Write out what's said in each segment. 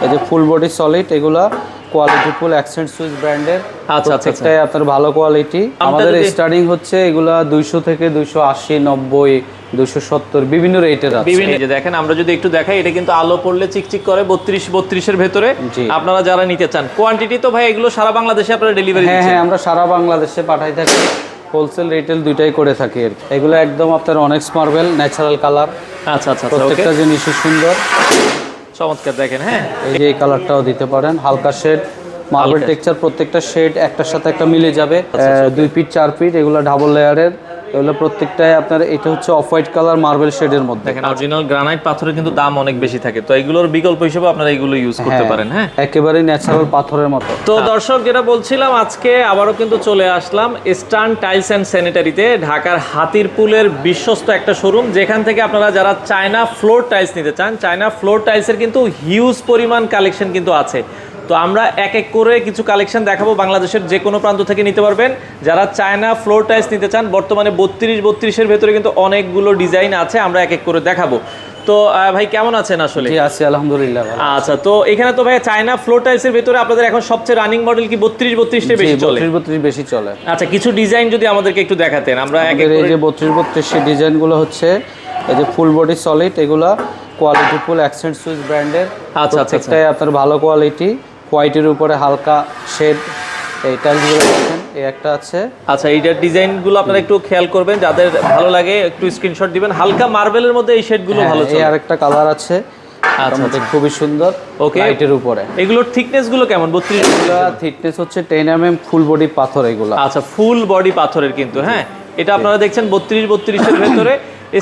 এই যে full body solid, এগুলা কোয়ালিটি ফুল অ্যাকসেন্ট সুইচ ব্র্যান্ডের। আচ্ছা, প্রত্যেকটাই আপনার ভালো কোয়ালিটি। আমাদের স্টার্টিং হচ্ছে এগুলা 200 থেকে 280, 90, 270 বিভিন্ন রেটের আছে। বিভিন্ন যে দেখেন, আমরা যদি একটু দেখাই, এটা কিন্তু আলো পড়লে চিকচিক করে 32 এর ভেতরে। আপনারা যারা নিতে চান, কোয়ান্টিটি তো ভাই এগুলো সারা বাংলাদেশে আপনারা ডেলিভারি দিচ্ছেন? হ্যাঁ, আমরা সারা বাংলাদেশে পাঠাই থাকি, হোলসেল রিটেল দুইটাই করে থাকি আর কি। এগুলো একদম আপনার অনেক্স মার্বেল ন্যাচারাল কালার। আচ্ছা আচ্ছা, প্রত্যেকটা জিনিসই সুন্দর, চমৎকার। দেখেন, হ্যাঁ, এই যে এই কালারটাও দিতে পারেন, হালকা শেড মার্বেল টেক্সচার, প্রত্যেকটা শেড একটার সাথে একটা মিলে যাবে। 2 ফিট 4 ফিট এগুলো ডাবল লেয়ারের। এগুলো প্রত্যেকটাই আপনার, এটা হচ্ছে অফ হোয়াইট কালার মার্বেল শেডের মধ্যে। দেখেন, অরিজিনাল গ্রানাইট পাথরের কিন্তু দাম অনেক বেশি থাকে, তো এগুলোর বিকল্প হিসেবে আপনারা এগুলো ইউজ করতে পারেন। হ্যাঁ, একেবারে ন্যাচারাল পাথরের মতো। তো দর্শক, যেটা বলছিলাম, আজকে আবারও কিন্তু চলে আসলাম ইস্টার্ন টাইলস অ্যান্ড স্যানিটারিতে, ঢাকার হাতিরপুলের বিশ্বস্ত একটা শোরুম, যেখান থেকে আপনারা যারা চায়না ফ্লোর টাইলস নিতে চান, চায়না ফ্লোর টাইলসের কিন্তু হিউজ পরিমাণ কালেকশন কিন্তু আছে। তো আমরা এক এক করে কিছু কালেকশন দেখাবো, বাংলাদেশের যে কোনো প্রান্ত থেকে নিতে পারবেন। যারা চায়না ফ্লোর টাইলস নিতে চান, বর্তমানে 32-32 ভেতরে কিন্তু অনেকগুলো ডিজাইন আছে, আমরা এক এক করে দেখাবো। তো ভাই কেমন আছেন? আসলে জি আছি, আলহামদুলিল্লাহ ভালো। আচ্ছা, তো এখানে তো ভাই চায়না ফ্লোর টাইলসের ভেতরে আপনাদের এখন সবচেয়ে রানিং মডেল কি 32-32 বেশি চলে? 32 বেশি চলে। আচ্ছা, কিছু ডিজাইন যদি আমাদেরকে একটু দেখাতেন, আমরা এক এক এই করে। যে 32-32 ডিজাইনগুলো হচ্ছে এই যে ফুল বডি সলিড, এগুলা কোয়ালিটি ফুল অ্যাকসেন্ট সুইচ ব্র্যান্ডের। আচ্ছা, প্রত্যেকটাই আপনার ভালো কোয়ালিটি, হোয়াইটের উপরে হালকা শেড। এই টাইলসগুলো দেখেন, এই একটা আছে। আচ্ছা, এইটার ডিজাইনগুলো আপনারা একটু খেয়াল করবেন, যাদের ভালো লাগে একটু স্ক্রিনশট দিবেন। হালকা মার্বেলের মধ্যে এই শেডগুলো ভালো চলে। এই আরেকটা কালার আছে, আচ্ছা, খুবই সুন্দর, ওকে। লাইটের উপরে। এগুলোর থিকনেস গুলো কেমন? 32 থিকনেস হচ্ছে 10 mm, ফুল বডি পাথর এগুলো। আচ্ছা, ফুল বডি পাথরের কিন্তু। হ্যাঁ, এটা আপনারা দেখছেন 32-32 এর ভেতরে।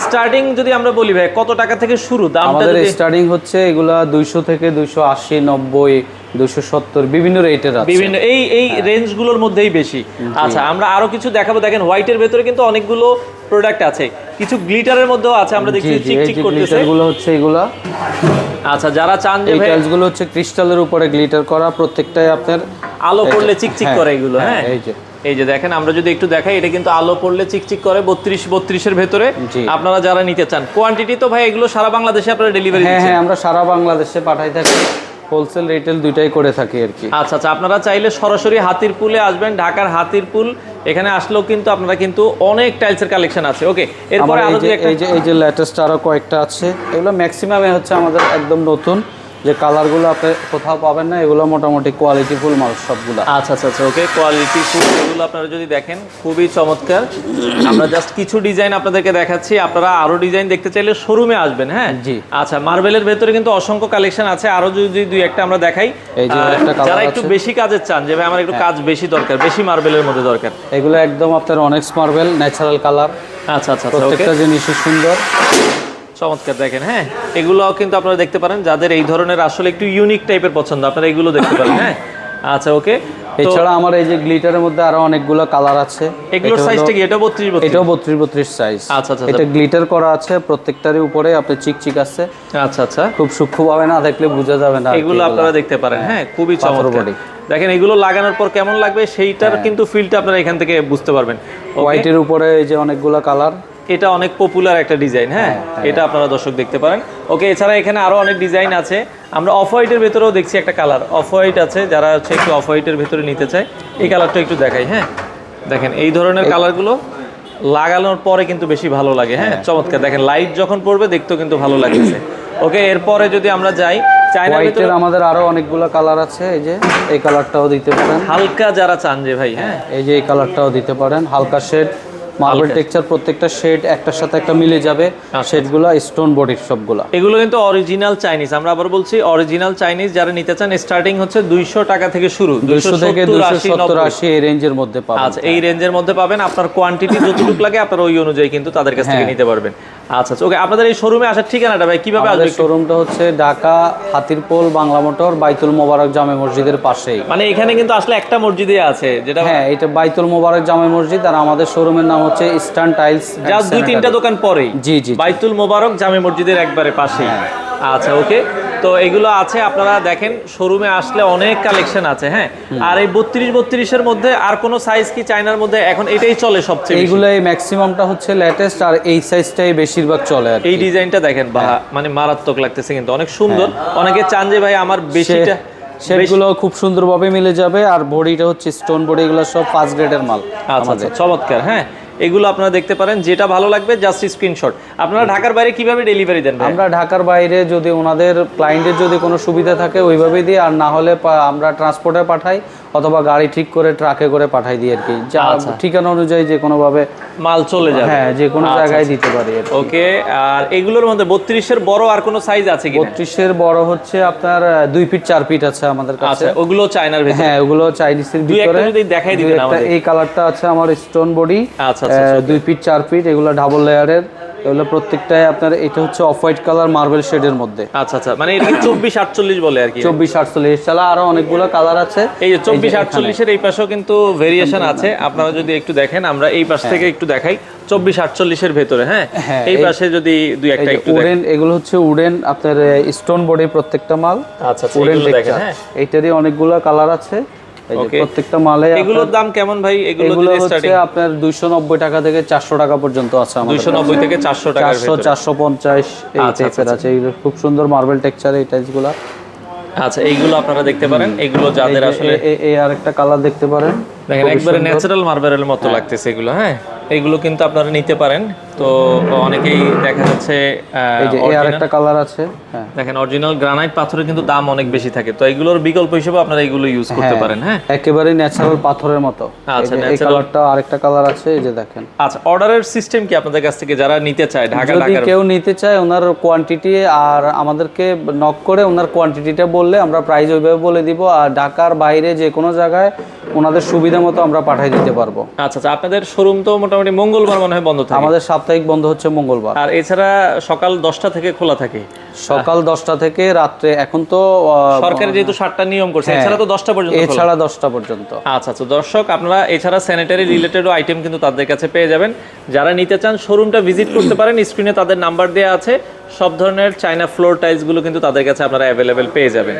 স্টার্টিং যদি আমরা বলি ভাই, কত টাকা থেকে শুরু দামটা? আমাদের স্টার্টিং হচ্ছে এগুলা 200 থেকে 280, 90, 270 বিভিন্ন রেটের আছে। বিভিন্ন এই রেঞ্জগুলোর মধ্যেই বেশি। আচ্ছা, আমরা আরো কিছু দেখাবো। দেখেন, হোয়াইটের ভেতরে কিন্তু অনেকগুলো প্রোডাক্ট আছে, কিছু গ্লিটারের মধ্যেও আছে, আমরা দেখছি চিকচিক করতেছে। এগুলো হচ্ছে এগুলা। আচ্ছা, যারা চান যে ভাই টাইলসগুলো হচ্ছে ক্রিস্টালের উপরে গ্লিটার করা, প্রত্যেকটাই আপনার আলো পড়লে চিকচিক করে এগুলো। হ্যাঁ, এই যে দেখেন, আমরা যদি একটু দেখাই, এটা কিন্তু আলো পড়লে চিকচিক করে 32-32 এর ভেতরে। আপনারা যারা নিতে চান, কোয়ান্টিটি তো ভাই এগুলো সারা বাংলাদেশে আপনারা ডেলিভারি দিচ্ছেন? হ্যাঁ, আমরা সারা বাংলাদেশে পাঠাই থাকি, হোলসেল রিটেল দুইটাই করে থাকি আর কি। আচ্ছা আচ্ছা, আপনারা চাইলে সরাসরি হাতিরপুলে আসবেন, ঢাকার হাতিরপুল। এখানে আসলেও কিন্তু আপনারা কিন্তু অনেক টাইলসের কালেকশন আছে। ওকে, এরপরে আরো এই যে লেটেস্ট আরো কয়েকটা আছে। এগুলো ম্যাক্সিমামে হচ্ছে আমাদের একদম নতুন, যে কালারগুলো আপনি কোথাও পাবেন না, এগুলো মোটামুটি কোয়ালিটি ফুল মাল সবগুলো। আচ্ছা আচ্ছা আচ্ছা, ওকে, কোয়ালিটি ফুল এগুলো আপনারা যদি দেখেন, খুবই চমৎকার। আমরা জাস্ট কিছু ডিজাইন আপনাদেরকে দেখাচ্ছি, আপনারা আরো ডিজাইন দেখতে চাইলে শোরুমে আসবেন। হ্যাঁ, জি। আচ্ছা, মার্বেলের ভেতরে কিন্তু অসংখ্য কালেকশন আছে, আরো যদি দুই একটা আমরা দেখাই। এই যে একটা কালার, যারা একটু বেশি কাজের চান, যে ভাই আমার একটু কাজ বেশি দরকার, বেশি মার্বেলের মধ্যে দরকার, এগুলো একদম আপনার অনেক্স মার্বেল ন্যাচারাল কালার। আচ্ছা আচ্ছা, প্রত্যেকটা জিনিসই সুন্দর, চমৎকার। দেখেন, হ্যাঁ, এগুলো কিন্তু আপনারা দেখতে পারেন, যাদের এই ধরনের আসলে একটু ইউনিক টাইপের পছন্দ, আপনারা এগুলো দেখতে পারেন। হ্যাঁ, আচ্ছা, ওকে। এছাড়া আমার এই যে গ্লিটারের মধ্যে আরো অনেকগুলো কালার আছে। এগুলোর সাইজটা কি? এটা 32-32? এটাও 32-32 সাইজ। আচ্ছা আচ্ছা, এটা গ্লিটার করা আছে, প্রত্যেকটারই উপরে আপনি চিকচিক আছে। আচ্ছা আচ্ছা, খুব সূক্ষ্মভাবে না দেখলে বোঝা যাবে না। এগুলো আপনারা দেখতে পারেন। হ্যাঁ, খুবই চমৎকার। দেখেন, এগুলো লাগানোর পর কেমন লাগবে সেইটার কিন্তু ফিলটা আপনারা এখান থেকে বুঝতে পারবেন। হোয়াইটের উপরে এই যে অনেকগুলো কালার, এটা অনেক পপুলার একটা ডিজাইন। হ্যাঁ, এটা আপনারা দর্শক দেখতে পারেন। ওকে, এছাড়া এখানে আরো অনেক ডিজাইন আছে। আমরা অফ হোয়াইটের ভেতরেও দেখছি একটা কালার, অফ হোয়াইট আছে, যারা হচ্ছে একটু অফ হোয়াইটের ভেতরে নিতে চায়, এই কালারটা একটু দেখাই। হ্যাঁ, দেখেন, এই ধরনের কালারগুলো লাগানোর পরে কিন্তু বেশি ভালো লাগে। হ্যাঁ, চমৎকার। দেখেন, লাইট যখন পড়বে দেখতেও কিন্তু ভালো লাগছে। ওকে, এরপরে যদি আমরা যাই, চায়নার ভিতরে আমাদের আরো অনেকগুলো কালার আছে। এই যে এই কালারটাও দিতে পারেন, হালকা যারা চান যে ভাই। হ্যাঁ, এই যে এই কালারটাও দিতে পারেন, হালকা শেড মার্বেল টেক্সচার, প্রত্যেকটা শেড একটার সাথে একটা মিলে যাবে। শেডগুলো স্টোন বডির সবগুলা। এগুলো কিন্তু অরিজিনাল চাইনিজ, আমরা আবার বলছি অরিজিনাল চাইনিজ। যারা নিতে চান, স্টার্টিং হচ্ছে 200 টাকা থেকে শুরু, 200 থেকে 270-80 এই রেঞ্জের মধ্যে পাবেন। আচ্ছা, এই রেঞ্জের মধ্যে পাবেন। আপনার কোয়ান্টিটি যতটুকু লাগে আপনার ওই অনুযায়ী কিন্তু তাদের কাছ থেকে নিতে পারবেন। আচ্ছা, ওকে, আপনাদের এই শোরুমে আসার ঠিকানাটা ভাই কিভাবে আসবে? শোরুমটা হচ্ছে ঢাকা হাতিরপুল বাংলা মোটর, বাইতুল মোবারক জামে মসজিদের পাশেই। মানে এখানে কিন্তু আসলে একটা মসজিদে আছে, যেটা হ্যাঁ, এটা বাইতুল মোবারক জামে মসজিদ, আর আমাদের শোরুমের নাম হচ্ছে ইস্টার্ন টাইলস। যা 2-3টা দোকান পরেই। জি জি, বাইতুল মোবারক জামে মসজিদের একবারে পাশেই। আচ্ছা, ওকে। তো এগুলো আছে, আপনারা দেখেন শোরুমে আসলে অনেক কালেকশন আছে। হ্যাঁ, আর এই 32-32 মধ্যে আর কোনো সাইজ কি চায়নার মধ্যে এখন এটাই চলে সবচেয়ে বেশি? এইগুলাই ম্যাক্সিমামটা হচ্ছে লেটেস্ট, আর এই সাইজটাই বেশিরভাগ চলে আর কি। এই ডিজাইনটা দেখেন বা মানে মারাত্মক লাগতেছে, কিন্তু অনেক সুন্দর। অনেকে চান যে ভাই আমার বেশিটা শেপগুলো খুব সুন্দরভাবে মিলে যাবে, আর বডিটা হচ্ছে স্টোন বডি, এগুলো সব ফার্স্ট গ্রেডের মাল আচ্ছা আমাদের। আচ্ছা, চমৎকার। হ্যাঁ, এগুলো আপনারা দেখতে পারেন, যেটা ভালো লাগবে জাস্ট স্ক্রিনশট। আপনারা ঢাকার বাইরে কিভাবে ডেলিভারি দেন ভাই? আমরা ঢাকার বাইরে যদি ওনাদের ক্লায়েন্টের যদি কোনো সুবিধা থাকে ওইভাবেই দিই, আর না হলে আমরা ট্রান্সপোর্টে পাঠাই অথবা গাড়ি ঠিক করে ট্রাকে করে পাঠাই দিই আর কি, যা ঠিকানা অনুযায়ী যে কোনোভাবে মাল চলে যাবে। হ্যাঁ, যে কোনো জায়গায় দিতে পারি আর কি। ওকে, আর এগুলোর মধ্যে 32-এর বড় আর কোনো সাইজ আছে কি? 32-এর বড় হচ্ছে আপনার 2 ফিট 4 ফিট আছে আমাদের কাছে। আচ্ছা, ওগুলো চায়নার ভিতরে? হ্যাঁ, ওগুলো চাইনিজের দুই একটা ভিতরে। যদি দেখাই দিবেন আমাদের। এই কালারটা আছে আমার স্টোন বডি, আচ্ছা আচ্ছা, 2 ফিট 4 ফিট, এগুলো ডাবল লেয়ারের। এগুলো প্রত্যেকটাই আপনার, এটা হচ্ছে অফ হোয়াইট কালার মার্বেল শেডের মধ্যে। আচ্ছা আচ্ছা, মানে এটা 24-48 বলে আর কি? 24-48 ছাড়া আরো অনেকগুলো কালার আছে। এই যে 24-48-এর এই পাশেও কিন্তু ভেরিয়েশন আছে, আপনারা যদি একটু দেখেন, আমরা এই পাশ থেকে একটু দেখাই। 24-48-এর ভেতরে, হ্যাঁ, এই পাশে যদি দুই একটা একটু দেখেন। উডেন, এগুলো হচ্ছে উডেন আপনার স্টোন বডি প্রত্যেকটা মাল। আচ্ছা আচ্ছা, উডেন এগুলো দেখেন। টেক্সচার, হ্যাঁ, এইটারই অনেকগুলো কালার আছে। এই যে প্রত্যেকটা মালে এগুলোর দাম কেমন ভাই? এগুলো হচ্ছে আপনার 290 টাকা থেকে 400 টাকা পর্যন্ত আছে আমাদের। 290 থেকে 400 টাকার ভিতরে, 400-450 এই টাইপের আছে। এইগুলো খুব সুন্দর মার্বেল টেক্সচার এই টাইপসগুলো। আচ্ছা, এইগুলো আপনারা দেখতে পারেন। এগুলো যাদের আসলে এই আরেকটা কালার দেখতে পারেন, দেখেন একবারে ন্যাচারাল মার্বেলের মতো লাগতেছে এগুলো। হ্যাঁ, এগুলো কিন্তু আপনারা নিতে পারেন। তো অনেকেই দেখা যাচ্ছে এই যে এই আরেকটা কালার আছে। হ্যাঁ, দেখেন অরিজিনাল গ্রানাইট পাথরের কিন্তু দাম অনেক বেশি থাকে, তো এগুলোর বিকল্প হিসেবে আপনারা এগুলো ইউজ করতে পারেন। হ্যাঁ, একেবারে ন্যাচারাল পাথরের মতো। আচ্ছা, এই কালারটা আরেকটা কালার আছে, এই যে দেখেন। আচ্ছা, অর্ডারের সিস্টেম কি আপনাদের কাছ থেকে যারা নিতে চায় যদি কেউ নিতে চায়, ওনার কোয়ান্টিটি আর আমাদেরকে নক করে ওনার কোয়ান্টিটিটা বললে আমরা প্রাইস ওইভাবে বলে দিব, আর ঢাকার বাইরে যে কোনো জায়গায় ওনাদের সুবিধা মতো আমরা পাঠিয়ে দিতে পারবো। আচ্ছা আচ্ছা, আপনাদের শোরুম তো মোটামুটি মঙ্গলবার মনে হয় বন্ধ থাকে? আমাদের সাপ্তাহিক বন্ধ হচ্ছে মঙ্গলবার। আর এছাড়া সকাল 10টা থেকে খোলা থাকে? সকাল 10টা থেকে রাত্রে, এখন তো সরকার যেহেতু 7টা নিয়ম করছে, এছাড়া তো 10টা পর্যন্ত খোলা। এছাড়া 10টা পর্যন্ত। আচ্ছা আচ্ছা, দর্শক আপনারা এছাড়া স্যানিটারি রিলেটেড আইটেম কিন্তু তাদের কাছে পেয়ে যাবেন। যারা নিতে চান শোরুমটা ভিজিট করতে পারেন, স্ক্রিনে তাদের নাম্বার দেওয়া আছে। সব ধরনের চায়না ফ্লোর টাইলসগুলো কিন্তু তাদের কাছে আপনারা অ্যাভেলেবেল পেয়ে যাবেন।